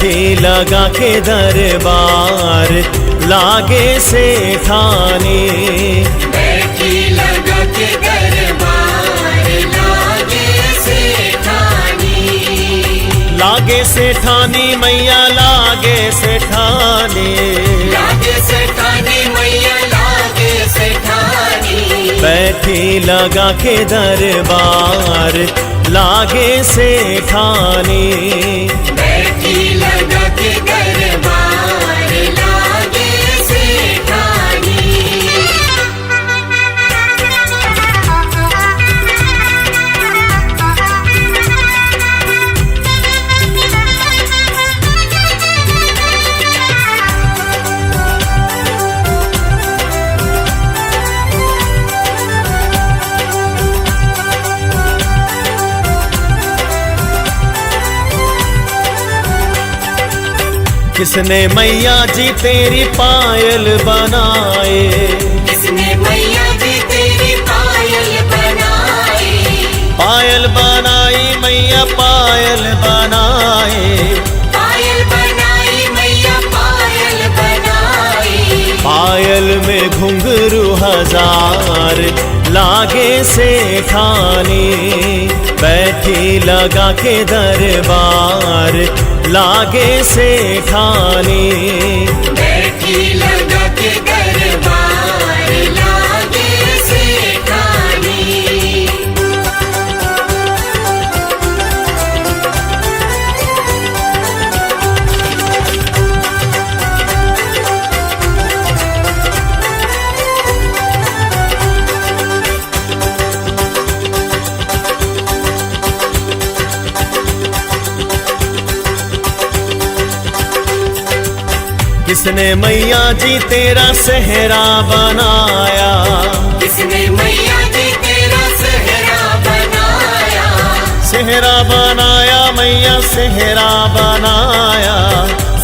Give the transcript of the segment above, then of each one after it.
बैठी लगा के दरबार लागे सेठानी। बैठी लगा के दरबार लागे सेठानी। लागे सेठानी मैया लागे सेठानी। लागे सेठानी मैया लागे सेठानी। बैठी लगा के दरबार लागे सेठानी। बैठी लगा के दरबार लागे सेठानी। किसने मैया जी तेरी पायल बनाए। किसने मैया जी तेरी पायल बनाई। पायल बनाई मैया पायल बनाए। पायल बनाई मैया पायल बनाई। पायल में घुंघरू हजार लागे सेठानी। बैठी लगा के दरबार लागे सेठानी। बैठी लगा के दरबार लागे सेठानी। किसने मैया जी तेरा सेहरा बनाया। किसने मैया जी तेरा सेहरा बनाया। सेहरा बनाया मैया सेहरा बनाया।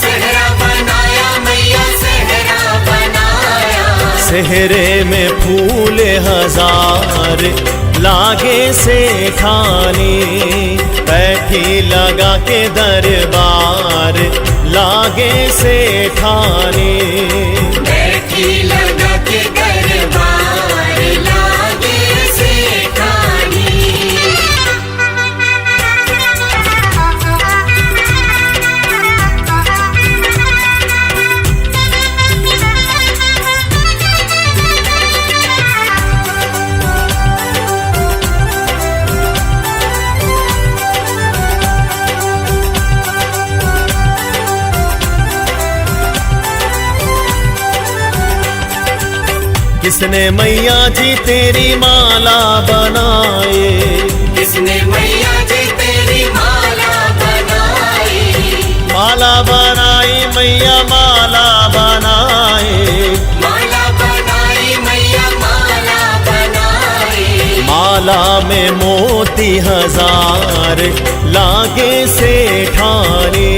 सेहरा बनाया मैया सेहरा बनाया। सेहरे में फूल हजार लागे सेठानी। बैठी लगा के दरबार लागे सेठानी। बैठी लगा के दरबार लागे सेठानी। किसने मैया जी तेरी माला बनाए। किसने मैया जी तेरी माला बनाई। माला बनाई मैया माला बनाए। माला बनाई मैया माला बनाई। माला में मोती हजार लागे सेठानी।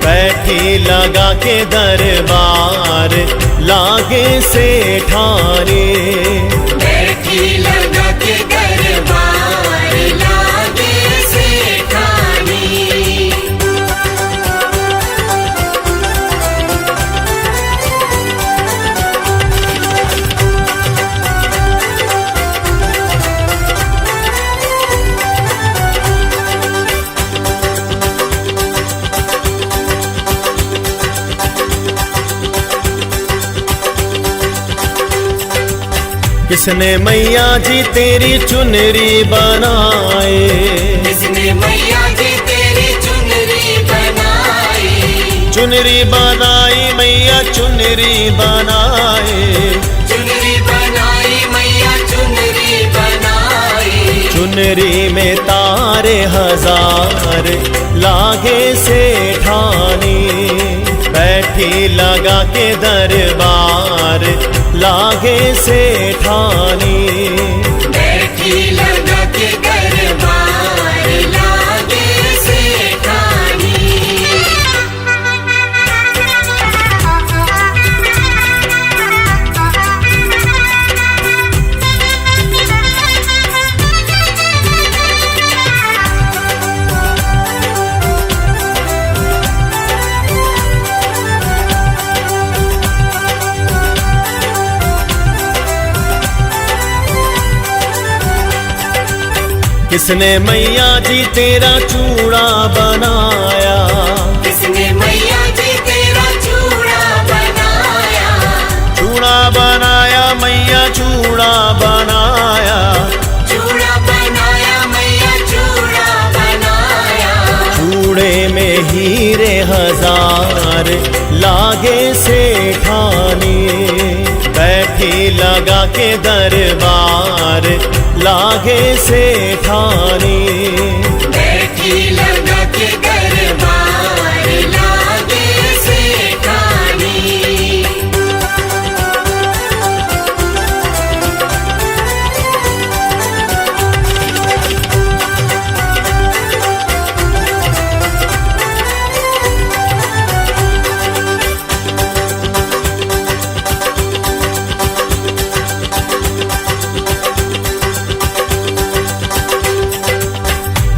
बैठी लगा के दरबार लागे सेठानी। बैठी लगा के दरबार लागे सेठानी। किसने मैया जी तेरी चुनरी बनाए। किसने मैया जी तेरी चुनरी बनाई। चुनरी बनाई मैया चुनरी बनाए। चुनरी बनाई मैया चुनरी बनाई। चुनरी में तारे हजार लागे सेठानी। बैठी लगा के दरबार लागे सेठानी। बैठी लगा के दरबार लागे सेठानी। किसने मैया जी तेरा चूड़ा बनाया, किसने मैया जी तेरा चूड़ा बनाया, चूड़ा बनाया मैया चूड़ा बनाया, चूड़ा बनाया मैया चूड़ा बनाया। चूड़े में हीरे हजार लागे सेठानी, बैठी लगा के दरबार लागे सेठानी, बैठी लगा के दरबार लागे सेठानी।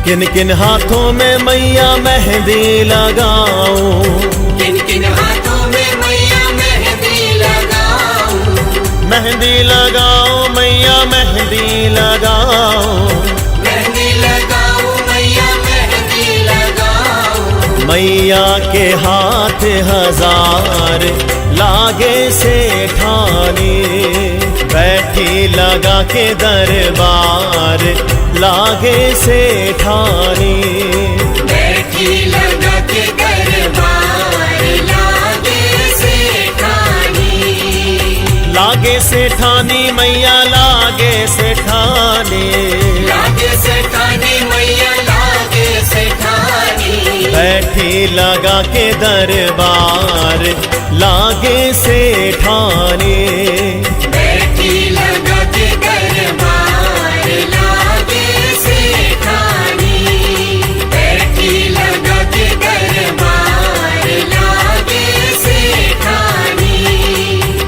किन किन हाथों में मैया मेहंदी लगाऊं, किन किन हाथों में मैया मेहंदी लगाऊं, मेहंदी लगाओ मैया मेहंदी लगाओ, मेहंदी लगाऊं मैया मेहंदी लगाऊं। मैया के हाथ हजार लागे सेठानी, बैठी लगा के दरबार लागे सेठानी, बैठी लगा के दरबार लागे सेठानी। लागे सेठानी मैया लागे सेठानी, लागे सेठानी मैया लागे सेठानी। बैठी लगा के दरबार लागे सेठानी, बैठी लगा के दरबार लागे सेठानी, बैठी लगा के दरबार लागे सेठानी,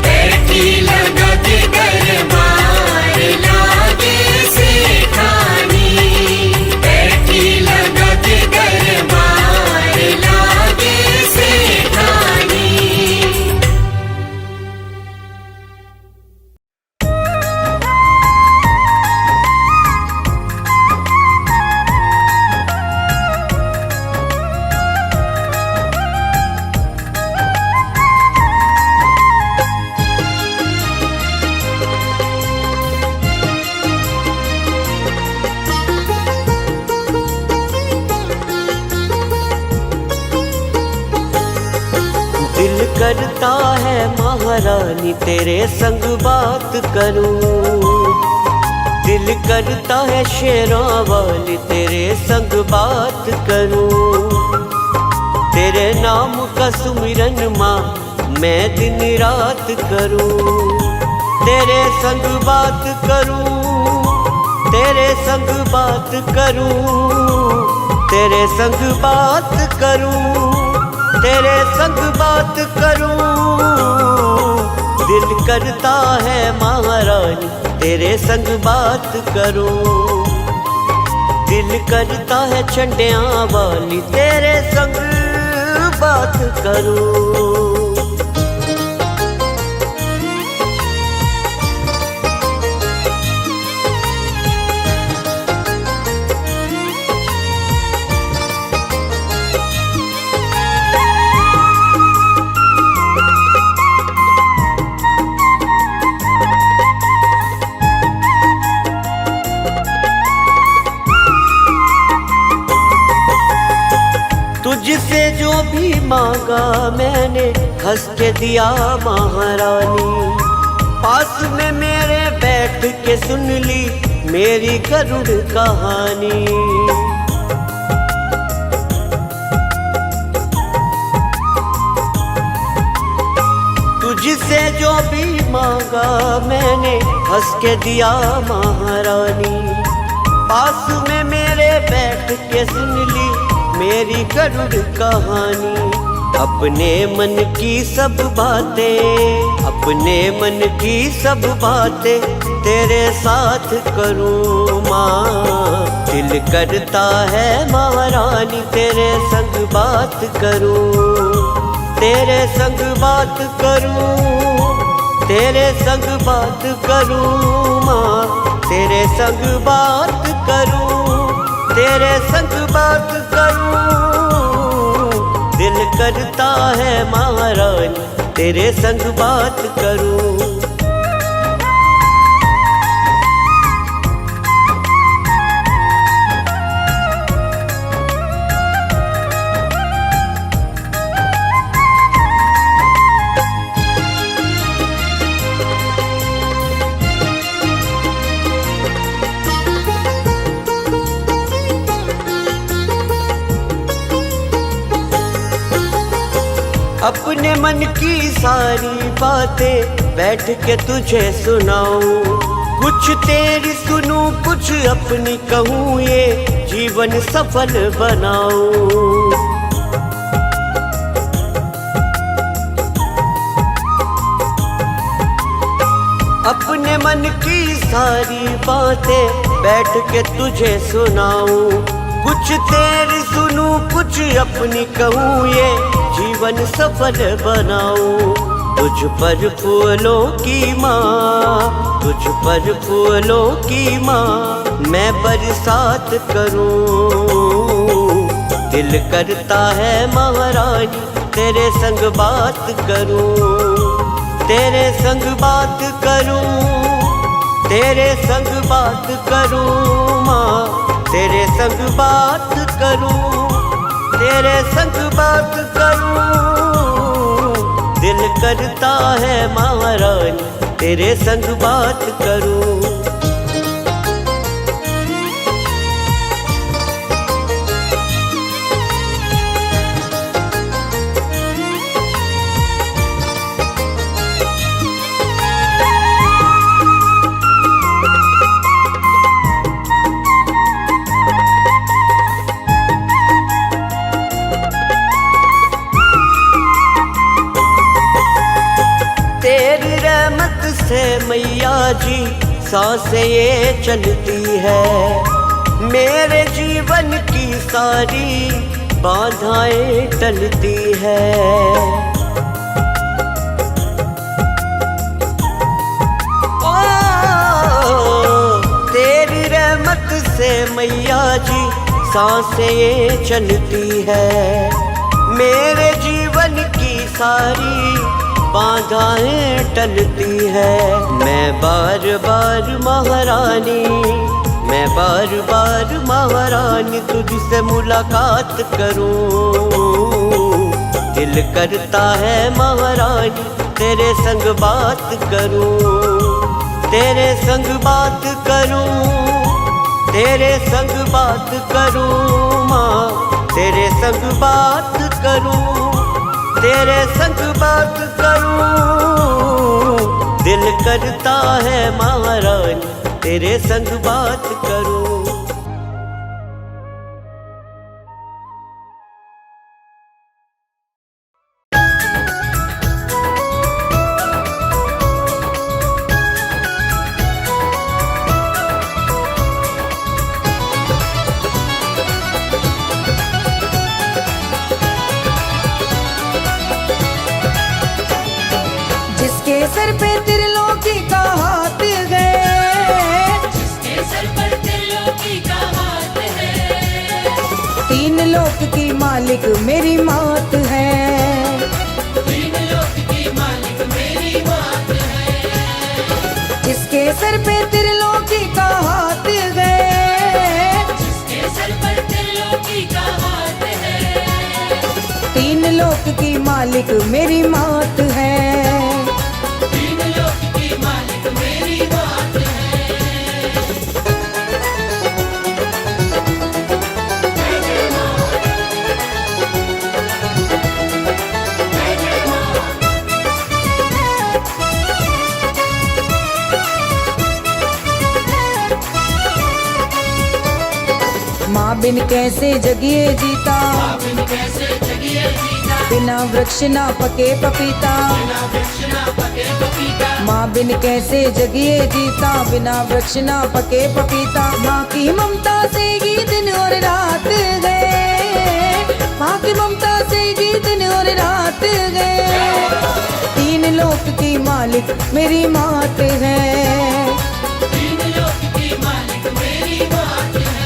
बैठी लगा के दरबार लागे सेठानी, बैठी लगा के दरबार लागे सेठानी। दिल करता है महारानी तेरे संग बात करूं, दिल करता है शेरों वाली तेरे संग बात करूं। तेरे नाम का सुमिरन माँ मैं दिन रात करूं, तेरे संग बात करूं, तेरे संग बात करूं, तेरे संग बात करूं, तेरे संग बात करूं। दिल करता है महारानी तेरे संग बात करूं, दिल करता है चंडियां वाली तेरे संग बात करूं। तुझसे जो भी मांगा मैंने हंस के दिया महारानी, पास में मेरे बैठ के सुन ली मेरी गरुड़ कहानी। तुझसे जो भी मांगा मैंने हंस के दिया महारानी, पास में मेरे बैठ के सुन ली मेरी गरुड़ कहानी। अपने मन की सब बातें, अपने मन की सब बातें तेरे साथ करूं माँ। दिल करता है महारानी तेरे संग बात करूं, तेरे संग बात करूं, तेरे संग बात करूं माँ, तेरे संग बात करूं। तेरे संग बात करूं, दिल करता है महारानी तेरे संग बात करूं। अपने मन की सारी बातें बैठ के तुझे सुनाऊं, कुछ तेरी सुनूं कुछ अपनी कहूँ, ये जीवन सफल बनाऊं। अपने मन की सारी बातें बैठ के तुझे सुनाऊं, कुछ तेरी सुनूं कुछ अपनी कहूँ, ये जीवन सफल बनाऊं। तुझ पर फूलों की माँ, तुझ पर फूलों की माँ मैं बरसात करूं। दिल करता है महारानी तेरे संग बात करूं, तेरे संग बात करूं, तेरे संग बात करूं माँ, तेरे संग बात करूं, तेरे संग बात करूं। दिल करता है महारानी तेरे संग बात करूं। से मैया जी सांसें ये चलती है, मेरे जीवन की सारी बाधाएं टलती है। ओ तेरी रहमत से मैया जी सांसें ये चलती है, मेरे जीवन की सारी बाधाएं टलती है। मैं बार बार महारानी, मैं बार बार महारानी तुझसे मुलाकात करूं। दिल करता है महारानी तेरे संग बात करूं, तेरे संग बात करूं, तेरे संग बात करूं माँ, तेरे संग बात करूं, तेरे संग बात करूं। दिल करता है महारानी तेरे संग बात करूं। सर पे त्रिलोकी का हाथ है, जिसके सर पर त्रिलोकी का हाथ है, तीन लोक की मालिक मेरी मात है, तीन लोक की मालिक मेरी मात है। जिसके सर पे त्रिलोकी का हाथ है, जिसके सर पर त्रिलोकी का हाथ है, तीन लोक की मालिक मेरी मात है। माँ बिन कैसे जगिए जीता, बिना वृक्ष ना पके पपीता, माँ बिन कैसे जगिए जीता, बिना वृक्ष ना पके पपीता। माँ की ममता से ही दिन और रात गए, माँ की ममता से ही दिन और रात गए, तीन लोक की मालिक मेरी मात है, तीन लोक की मालिक मेरी मात है।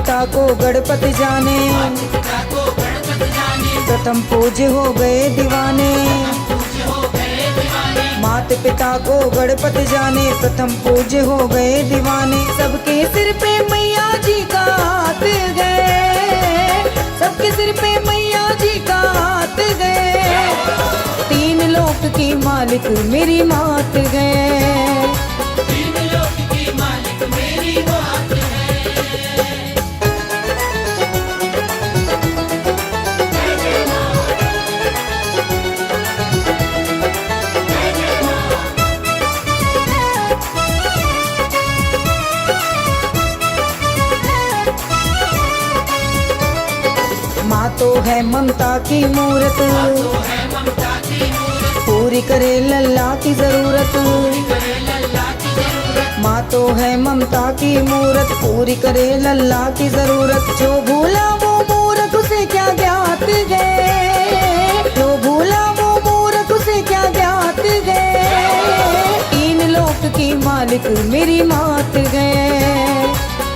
पिता को गणपति जाने, प्रथम पूज्य हो गए दीवाने। माता पिता को गणपति जाने, प्रथम पूज्य हो गए दीवाने। सबके सिर पे मैया जी का हाथ गए, सबके सिर पे मैया जी का हाथ गए। तीन लोक की मालिक मेरी मात गए, तीन लोक की मालिक मेरी मात है। माँ तो है ममता की मूरत, पूरी करे लल्ला की जरूरत। माँ तो है ममता की मूरत, पूरी करे लल्ला की जरूरत। जो भूला वो मूरख उसे क्या ज्ञात गए, जो भूला वो मूरख उसे क्या ज्ञात गए। तीन लोक की मालिक मेरी मात गए,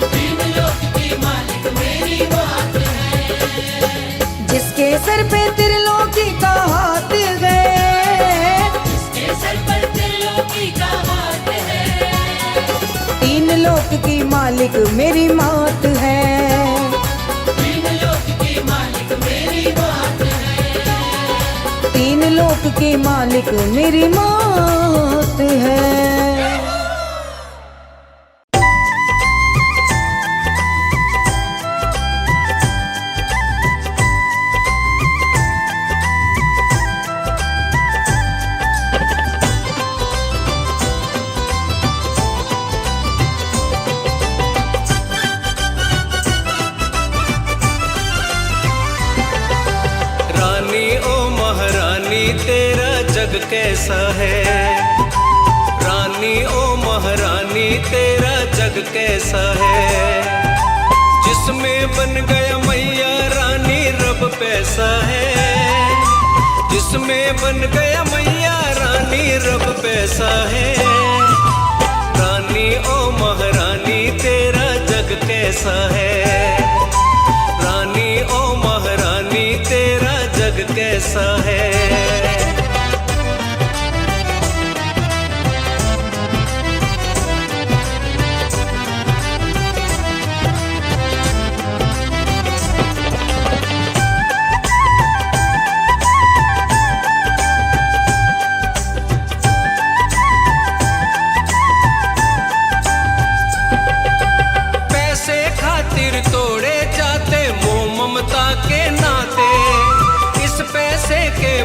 तीन लोक की मालिक मेरी मात है। जिसके सर पे त्रिलोकी का हाथ गए, जिसके सर पर त्रिलोकी का हाथ है। तीन लोक की मालिक मेरी मात है, तीन लोक की मालिक मेरी मात है। तीन लोक की मालिक मेरी मात है। तेरा जग कैसा है, रानी ओ महारानी तेरा जग कैसा है। जिसमें बन गया मैया रानी रब पैसा है, जिसमें बन गया मैया रानी रब पैसा है। रानी ओ महारानी तेरा जग कैसा है, रानी ओ महारानी तेरा जग कैसा है।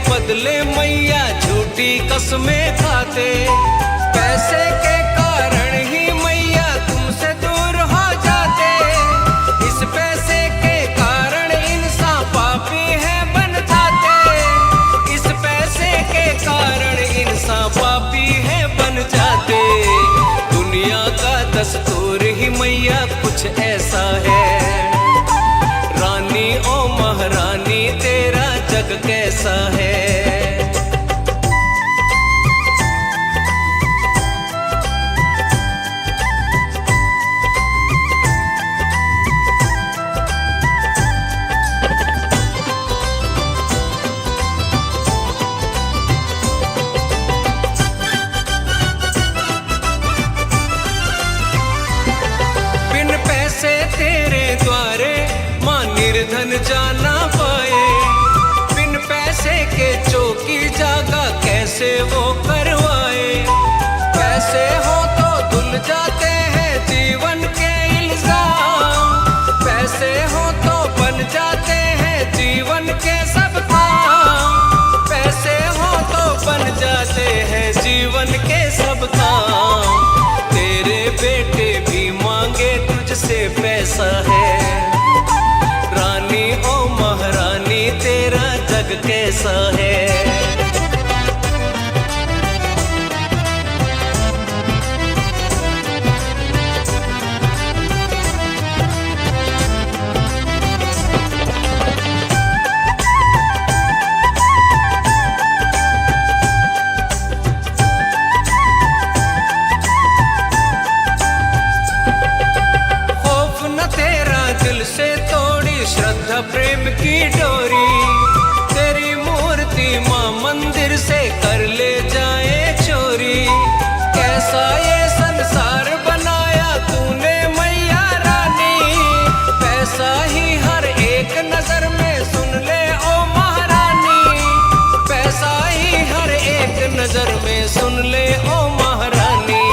बदले मैया झूठी कसमें खाते, पैसे के कारण ही मैया तुमसे दूर हो जाते। इस पैसे के कारण इंसान पापी है बन जाते, इस पैसे के कारण इंसान पापी है बन जाते। दुनिया का दस्तूर ही मैया कुछ ऐसा है, रानी ओ महारानी तेरा जग कैसा है। बिन पैसे तेरे द्वारे मां निर्धन जाना पाए, बिन पैसे के चौकी जागा कैसे वो करवाए। पैसे हो तो धुल जाते हैं जीवन के इल्जाम, पैसे हो तो बन जाते हैं जीवन के सब काम, पैसे हो तो बन जाते हैं जीवन के सब काम। तेरे बेटे भी मांगे तुझसे पैसा है, रानी ओ महारानी तेरा जग कैसा है। खौफ न तेरा दिल की डोरी, तेरी मूर्ति माँ मंदिर से कर ले जाए चोरी। कैसा ये संसार बनाया तूने मैया रानी, पैसा ही हर एक नजर में सुन ले ओ महारानी, पैसा ही हर एक नजर में सुन ले ओ महारानी।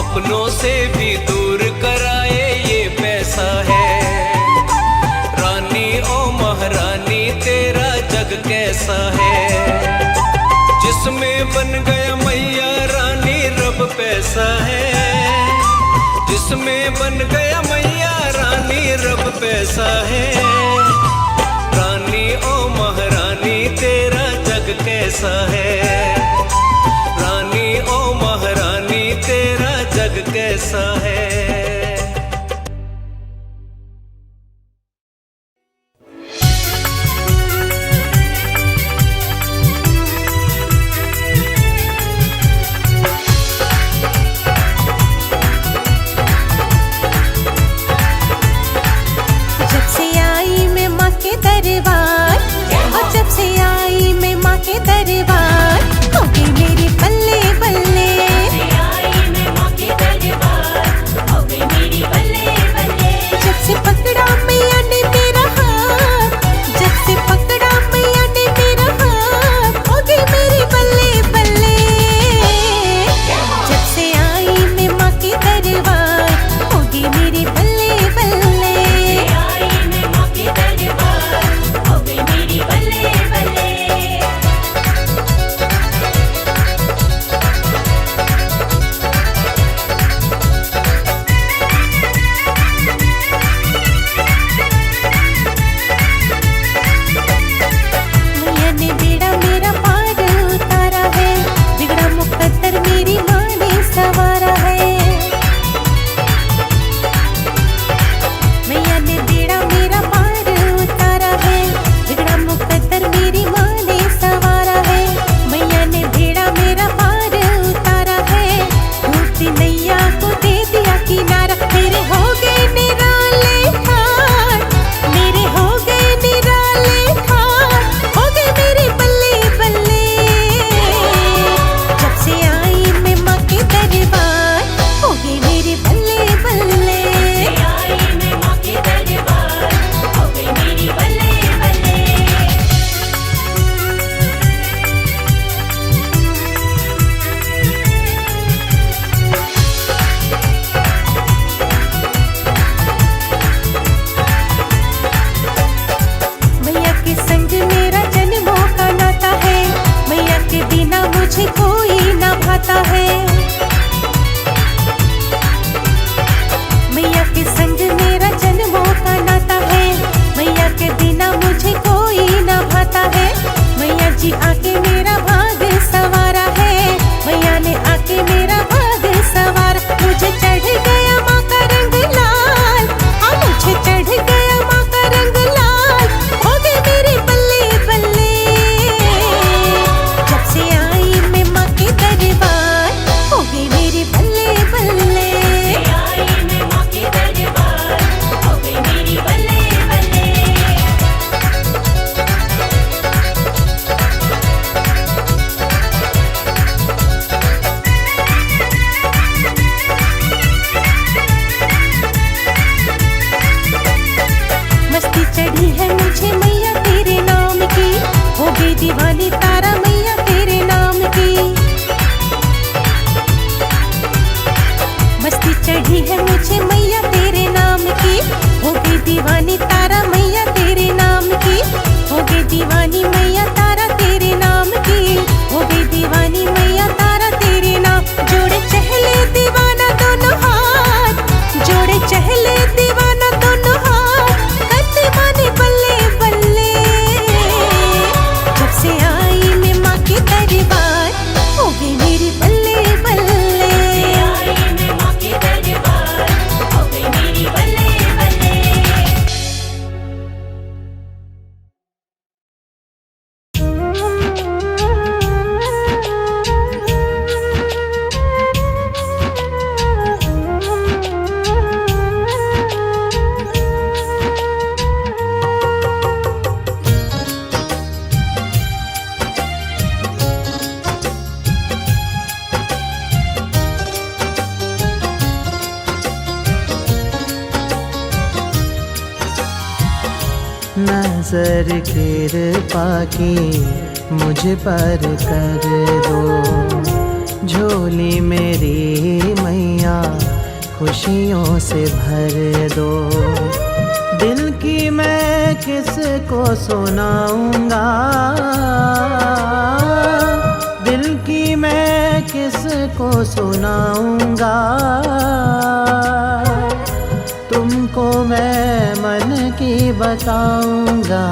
अपनों से भी दूर कराए ये पैसा है रानी, ओ महारानी तेरा जग कैसा है। जिसमें बन गया मैया रानी रब पैसा है, जिसमें बन गया मैया रानी रब पैसा है। रानी ओ महारानी तेरा जग कैसा है, रानी ओ महारानी तेरा जग कैसा है। जब से आई मैं माँ के दरबार, और जब से आई मैं माँ के दरबार, हो गई मेरी बल्ले बल्ले। जब से पकड़ा मैया ने मेरा हाथ, जब से पकड़ा मैया ने मेरा हाथ, हो गई मेरी बल्ले बल्ले। जब से आई मैं माँ के दरबार, हो गई मेरी बल्ले बल्ले। मैया ने बेड़ा मेरा पार उतारा है, बिगड़ा मुकद्दर मेरी माँ ने संवारा है। मैया ने बेड़ा मेरा पार उतारा है, बिगड़ा मुकद्दर मेरी माँ ने संवारा है। मैया ने बेड़ा मेरा पार उतारा है, डूबती नैया को दे दिया किनारा। मेरे हो गए निराले ठाट, मेरे हो गए निराले ठाट, हो गए मेरे बल्ले बल्ले। जब से आई मैं माँ के दरबार, हो गए मेरे बल्ले बल्ले। मैया के संग मेरा जन्मों का नाता है, मैया के बिना मुझे कोई ना भाता है। मैया के संग मेरा जन्मों का नाता है, मैया के बिना मुझे कोई ना भाता है। मैया जी आके मेरा भाग सवारा है, मैया ने आके मेरा भाग सवारा। मुझे चढ़ गया माँ का रंग लाल, हाँ मुझे चढ़ गया माँ का रंग लाल, हो गए मेरे बल्ले बल्ले। जब से आई मैं माँ के दरबार, नजर कृपा की मुझ पर कर दो। झोली मेरी मैया खुशियों से भर दो। दिल की मैं किसको सुनाऊंगा, दिल की मैं किसको सुनाऊंगा। तुमको मैं मन की बताऊंगा।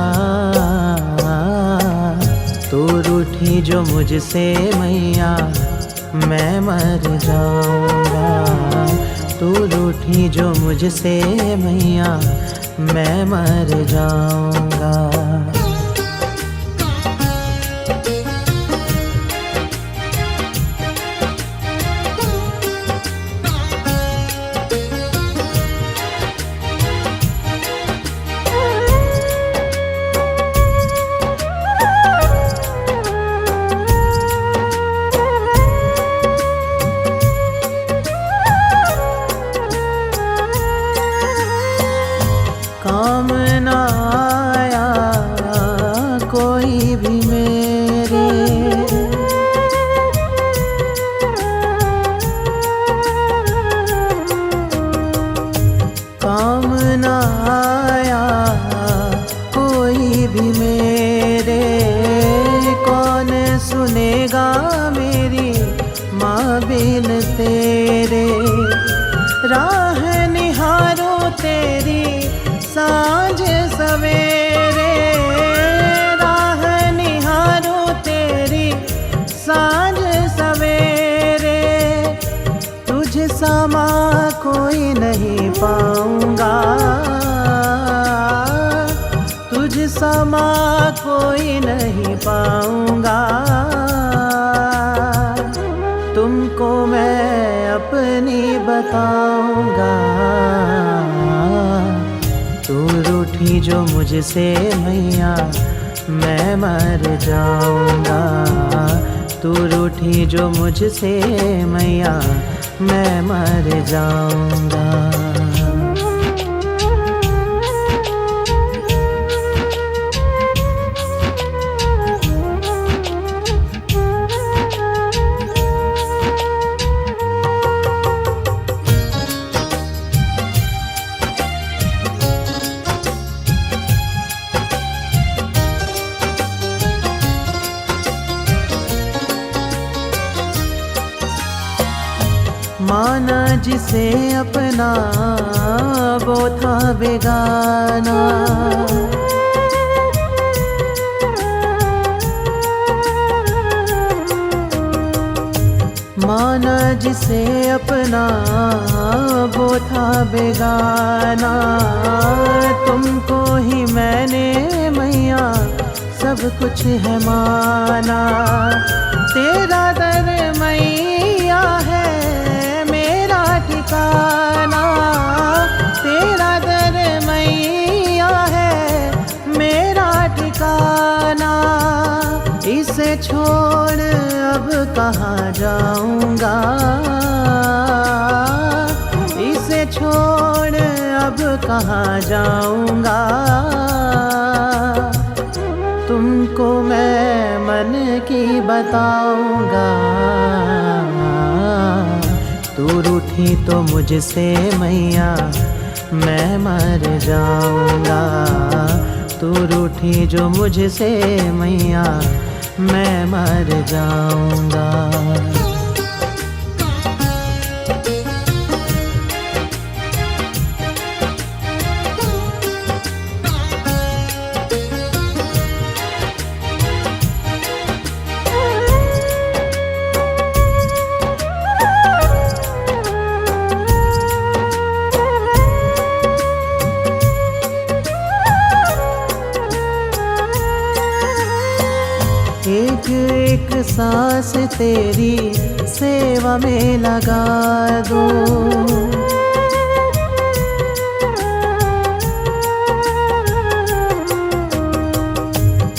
तू रूठी जो मुझसे मैया मैं मर जाऊंगा। तू रूठी जो मुझसे मैया मैं मर जाऊंगा। काम ना आया कोई भी मेरे, काम ना आया कोई भी मेरे। कौन सुनेगा मेरी माँ बिन तेरे। राह निहारो तेरी सांझ सवेरे, राह निहारो तेरी सांझ सवेरे। तुझ समा कोई नहीं पाऊंगा, तुझ समा कोई नहीं पाऊंगा। तुमको मैं अपनी बताऊंगा। तू रूठी जो मुझसे मैया मैं मर जाऊंगा। तू रूठी जो मुझसे मैया मैं मर जाऊंगा। माना जिसे अपना वो था बेगाना। माना जिसे अपना वो था बेगाना। तुमको ही मैंने मैया सब कुछ है माना। तेरा दर मैया है मेरा ठिकाना। तेरा दर मैया है मेरा ठिकाना। इसे छोड़ अब कहाँ जाऊंगा। इसे छोड़ अब कहाँ जाऊंगा। तुमको मैं मन की बताऊंगा। तू रूठी तो मुझसे मैया मैं मर जाऊंगा। तू रूठी जो मुझसे मैया मैं मर जाऊंगा। एक एक सांस तेरी सेवा में लगा दो।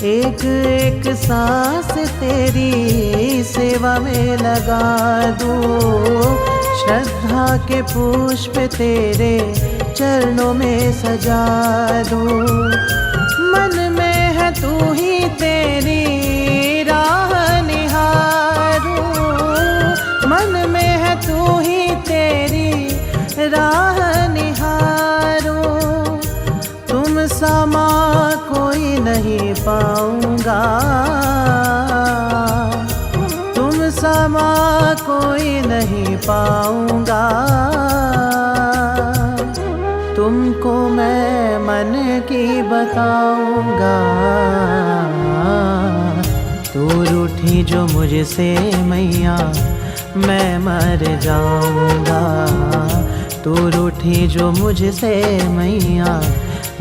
एक एक सांस तेरी सेवा में लगा दो। श्रद्धा के पुष्प तेरे चरणों में सजा दो। नहीं पाऊंगा, तुम समा कोई नहीं पाऊंगा। तुमको मैं मन की बताऊंगा, तू रूठी जो मुझसे मैया मैं मर जाऊंगा। तू रूठी जो मुझसे मैया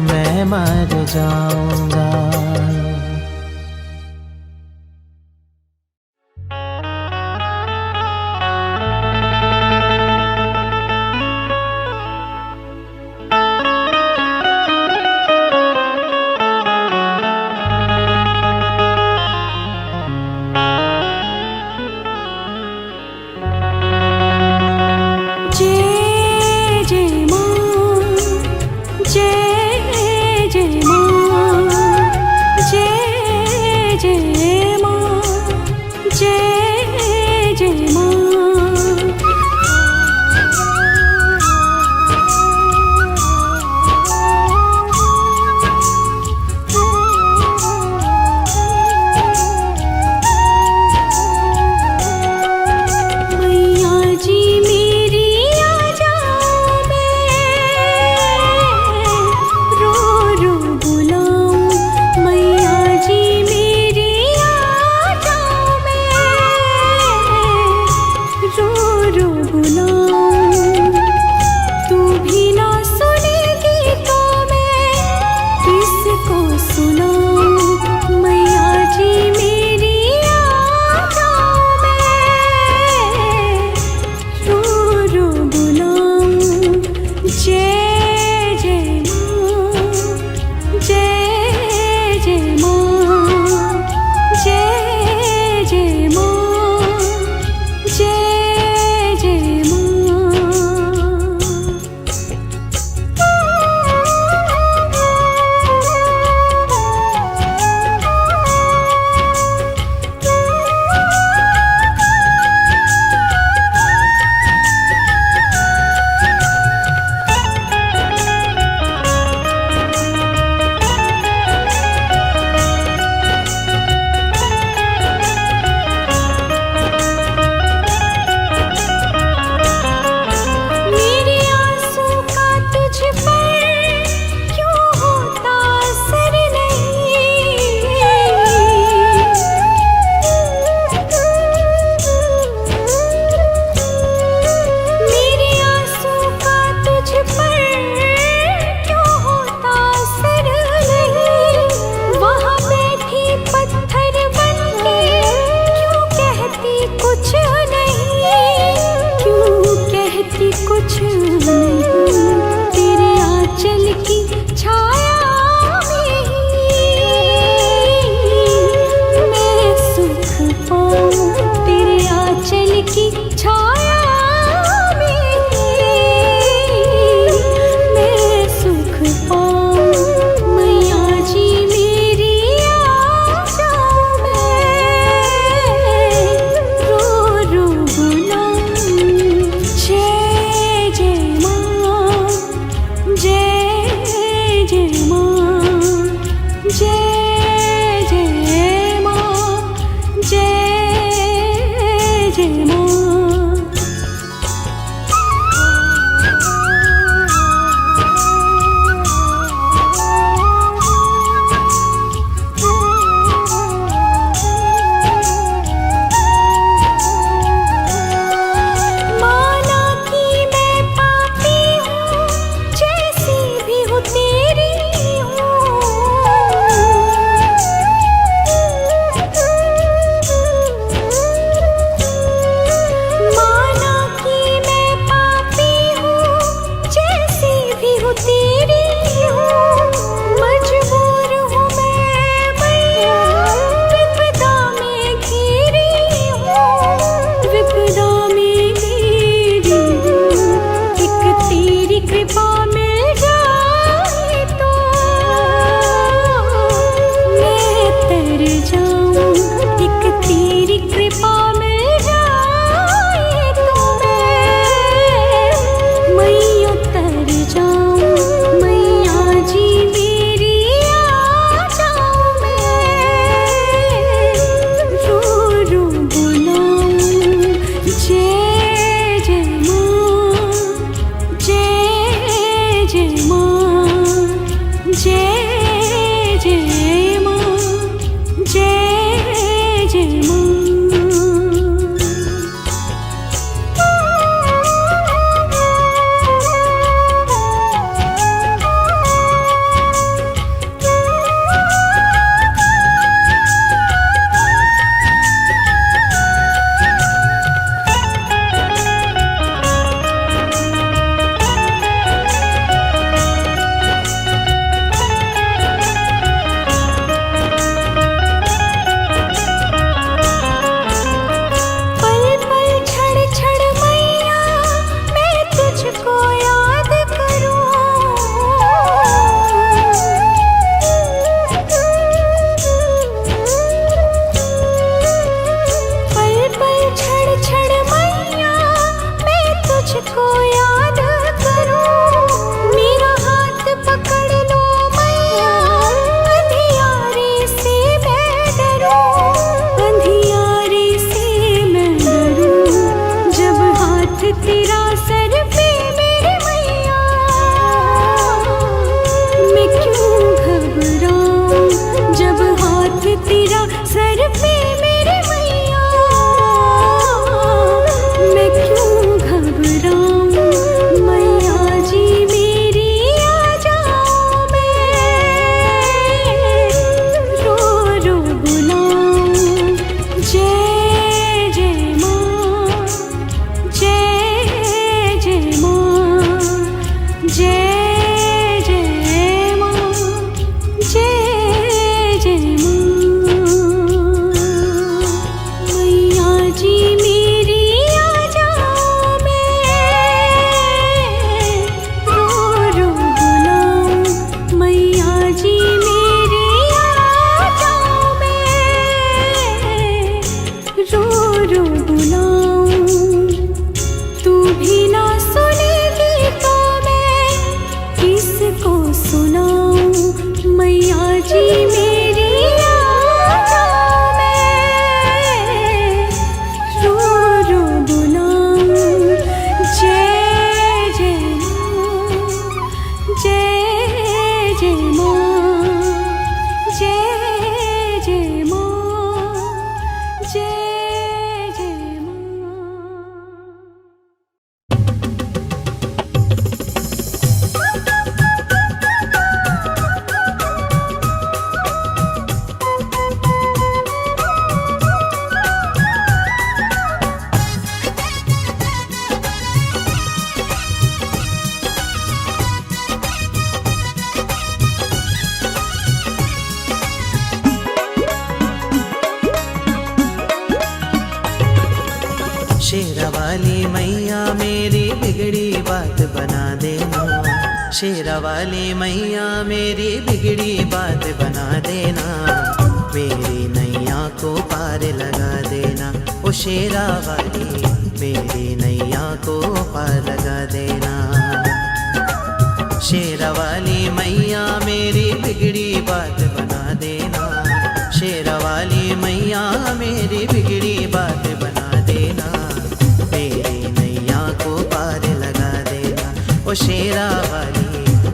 मैं मर जाऊंगा। बोझा सर पे मेरे मैया, मैं क्यों घबराऊं मैया जी मेरी आ जाओ, मैं रो रो बुलाऊं जय जय माँ, जय जय माँ, जय जय माँ, जय जय माँ। मैया जी मेरी आ जाओ, मैं रो रो बुलाऊं मैया जी मेरी आ जाओ, मैं रो रो बुलाऊं। तू भी ना सुनेगी तो मैं किसको सुनाऊं मैया जी मेरी आ जाओ, मैं रो रो बुलाऊं जय जय माँ, जय जय माँ, जय जय माँ, जय जय माँ। शेरा वाली मैया मेरी बिगड़ी बात बना देना, शेरा वाली मैया मेरी बिगड़ी बात बना देना, मेरी नैया को पार लगा देना, ओ शेरा वाली मेरी नैया को पार लगा देना। शेरा वाली मैया मेरी बिगड़ी बात बना देना, शेरा वाली मैया मेरी बिगड़ी बात बना देना, मेरी नैया को पार लगा देना, ओ शेरा वाली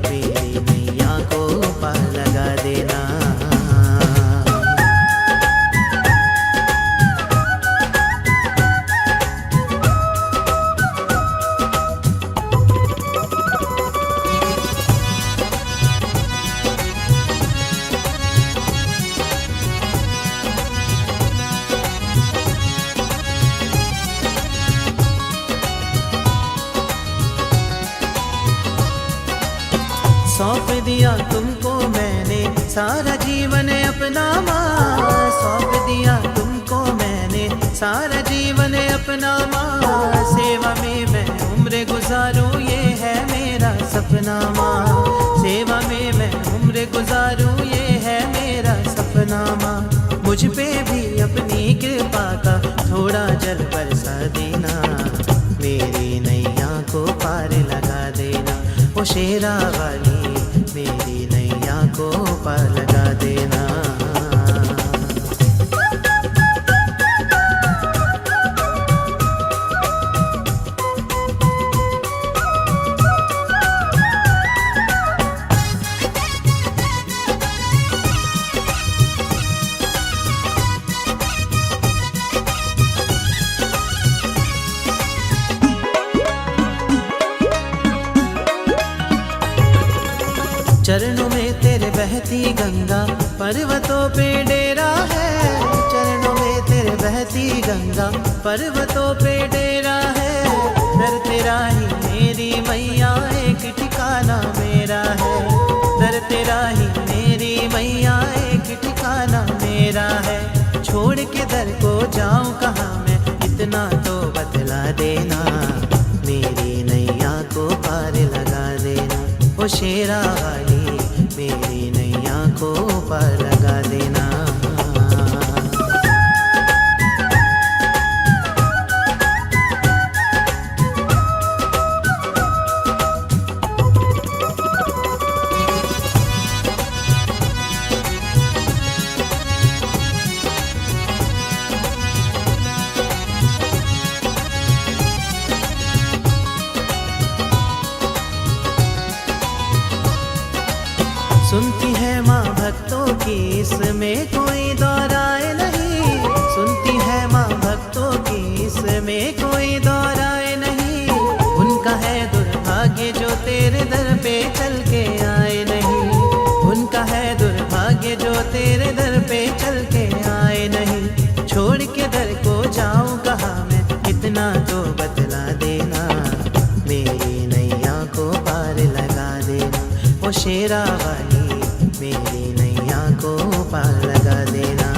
मेरी नैया को पार लगा देना। सौंप दिया तुमको मैंने सारा जीवन अपना माँ, सौंप दिया तुमको मैंने सारा जीवन अपना माँ, सेवा में मैं उम्र गुजारूँ ये है मेरा सपना माँ, सेवा में मैं उम्र गुजारूँ ये है मेरा सपना माँ। मुझ पे भी अपनी कृपा का थोड़ा जल बरसा देना, मेरी नैया को पार लगा देना, ओ शेरा वाली मेरी नैया को पार लगा देना। चरणों में तेरे बहती गंगा पर्वतों पे डेरा है, चरणों में तेरे बहती गंगा पर्वतों पे डेरा है, दर तेरा ही मेरी मैया एक ठिकाना मेरा है, दर तेरा ही मेरी मैया एक ठिकाना मेरा है, छोड़ के दर को जाऊं कहाँ मैं इतना तो बतला देना, मेरी नैया को पार लगा देना, ओ शेरा वाली मेरी नैया को पार लगा देना। सुनती है माँ भक्तों की, इसमें कोई दौराए तेरे दर पे चल के आए नहीं। उनका है दुर्भाग्य जो तेरे दर पे चल के आए नहीं। छोड़ के दर को जाऊं कहाँ मैं, इतना तो बतला देना। मेरी नैया को पार लगा देना, ओ शेरा वाली मेरी नैया को पार लगा देना।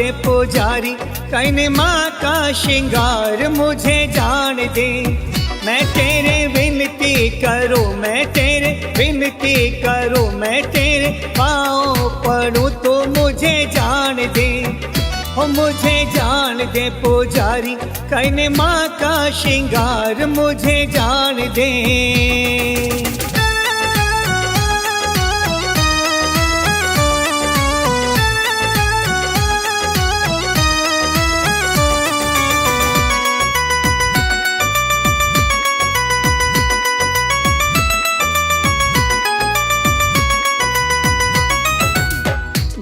दे पुजारी, करने माँ का श्रृंगार मुझे जान दे। मैं तेरे विनती करूँ, मैं तेरे विनती करूँ, मैं तेरे पाँव पड़ूँ तो मुझे जान दे। हो मुझे जान दे पुजारी, करने माँ का श्रृंगार मुझे जान दे।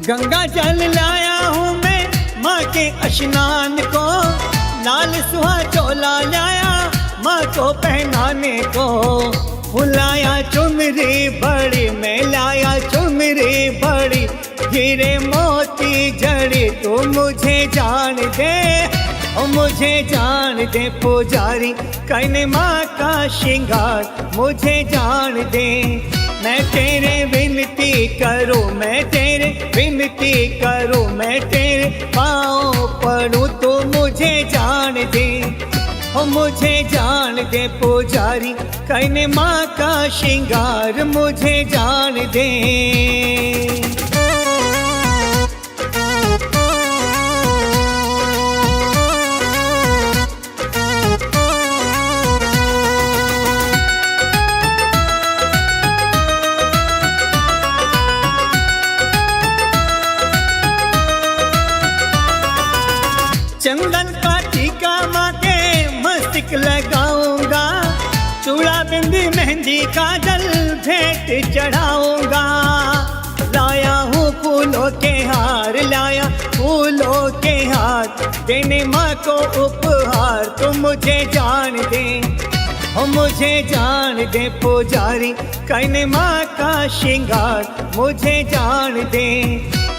गंगा जल लाया हूँ मैं माँ के स्नान को, लाल सुहा चोला लाया माँ को पहनाने को। बुलाया चुनरी बड़ी, मैं लाया चुनरी बड़ी, हीरे मोती जड़ी तू मुझे जान दे। ओ मुझे जान दे पुजारी, करने माँ का श्रृंगार मुझे जान दे। मैं तेरे विनती करूँ, मैं तेरे विनती करूँ, मैं तेरे पाँव पड़ूँ तो मुझे जान दे। ओ मुझे जान दे पुजारी, करने माँ का श्रृंगार मुझे जान दे। चंदन का टीका माँ के मस्तक लगाऊंगा, चूड़ा बिंदी मेहंदी काजल भेंट चढ़ाऊंगा। लाया हूँ फूलों के हार, लाया फूलों के हार, देने माँ को उपहार तो मुझे जान दे। ओ मुझे जान दे पुजारी, करने माँ का श्रृंगार मुझे जान दे।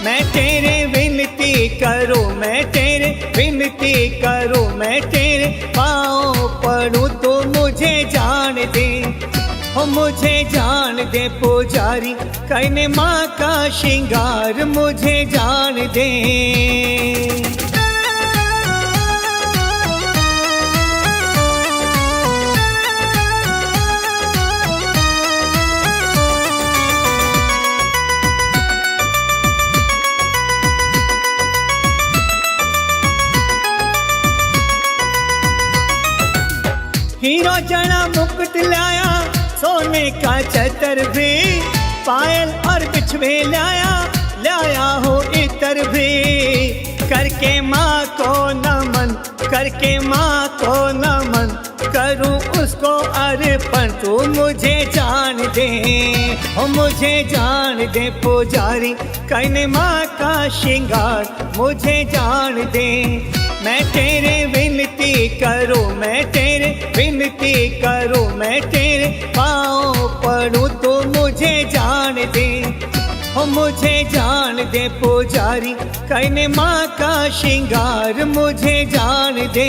मैं तेरे विनती करूँ, मैं तेरे विनती करूँ, मैं तेरे पाँव पड़ूँ तो मुझे जान दे। ओ मुझे जान दे पुजारी, करने माँ का श्रृंगार मुझे जान दे। हीरो जड़ा मुकुट लाया, सोने का छतर भी, पायल और बिछवे लाया, लाया हो इतर भी। करके माँ को नमन, करके माँ को नमन, करूँ उसको अर्पण तू मुझे जान दे। ओ मुझे जान दे पुजारी, करने माँ का श्रृंगार मुझे जान दे। मैं तेरे विनती करूँ, मैं तेरे विनती करूँ, मैं तेरे पाँव पड़ूँ तो मुझे जान दे। ओ मुझे जान दे पुजारी, करने माँ का श्रृंगार मुझे जान दे।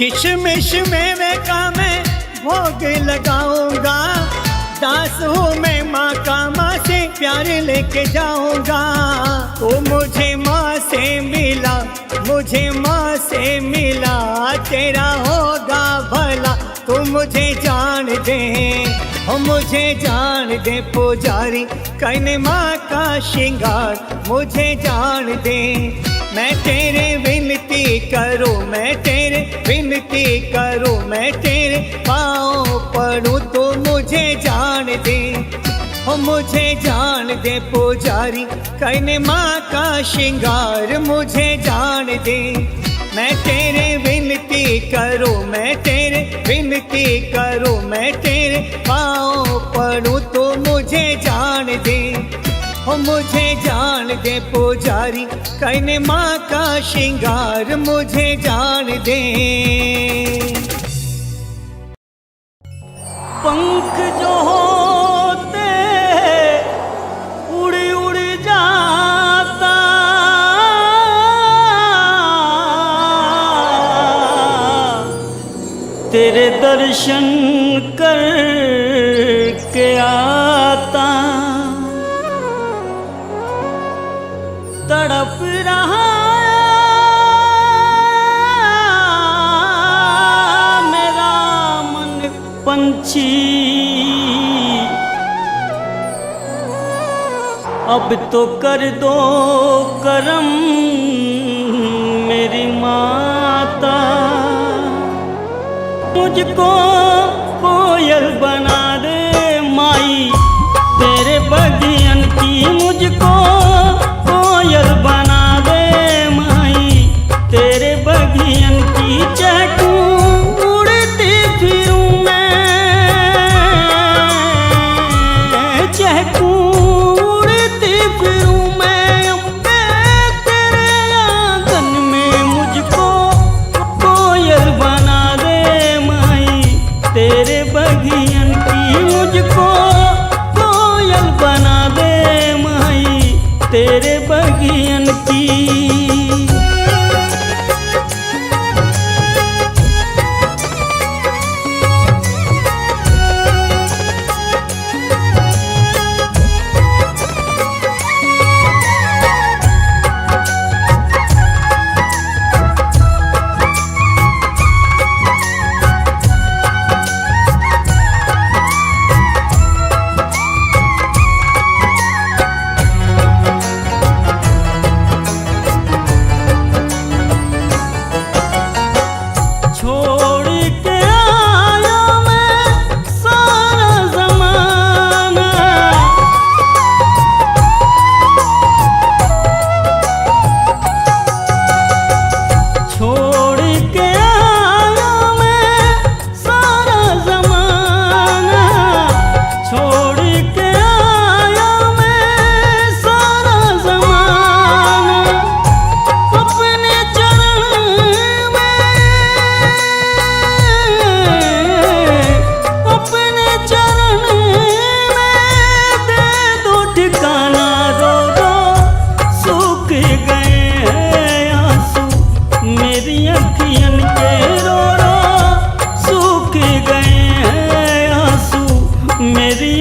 किशमिश मेवे का मैं भोग लगाऊंगा, दास हूँ मैं माँ का, माँ से प्यार लेके जाऊंगा। वो मुझे माँ से मिला, मुझे माँ से मिला, तेरा होगा भला तू मुझे जान दे। ओ मुझे जान दे पुजारी, करने माँ का श्रृंगार मुझे जान दे। मैं तेरे विनती करूँ, मैं तेरे विनती करूँ, मैं तेरे पाँव पड़ूँ तो मुझे जान दे। ओ मुझे जान दे पुजारी, करने माँ का श्रृंगार मुझे जान दे। मैं तेरे विनती करूँ, मैं तेरे विनती करूँ, मैं तेरे पाँव पड़ूँ तो मुझे जान दे। ओ मुझे जान दे पुजारी, करने माँ का श्रृंगार मुझे जान दे। पंख जो होते दर्शन करके आता तड़प रहा मेरा मन पंछी। अब तो कर दो करम मेरी माता, मुझको कोयल बना दे माई तेरे बगियन की। मुझको कोयल बना दे माई तेरे बगियन की। चहकूं उड़ती फिरूं मैं, चहकूं उड़ती फिरूं मैं अम्बे तेरे आंगन में। मुझको कोयल बना दे माई तेरे बगियन की। मुझको कोयल बना दे माई तेरे बगियन की।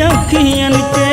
अखियन के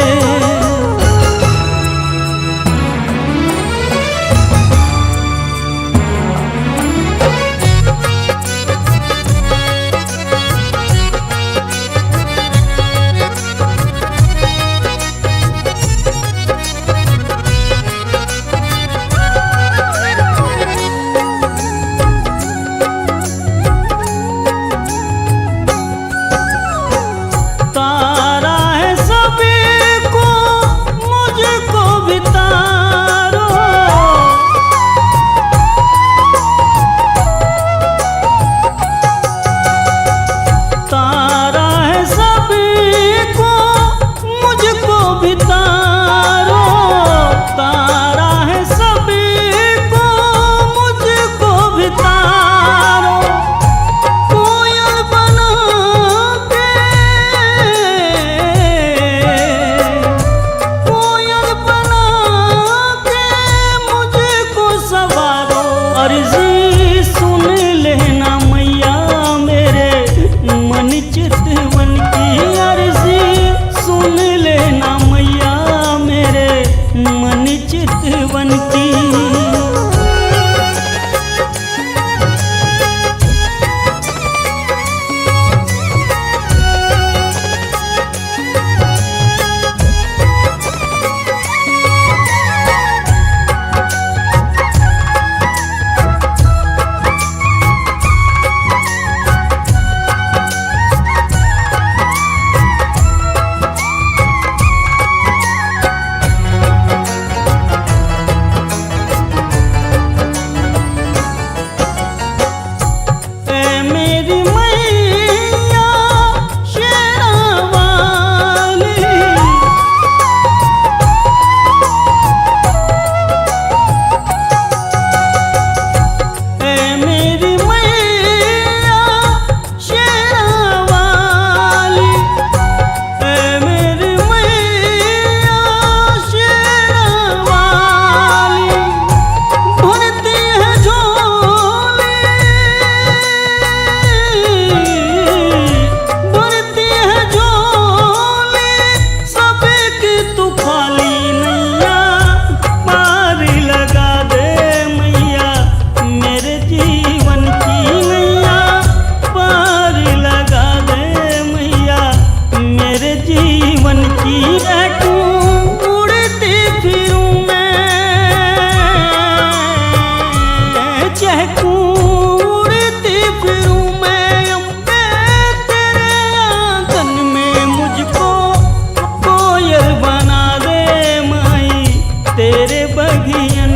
बगियन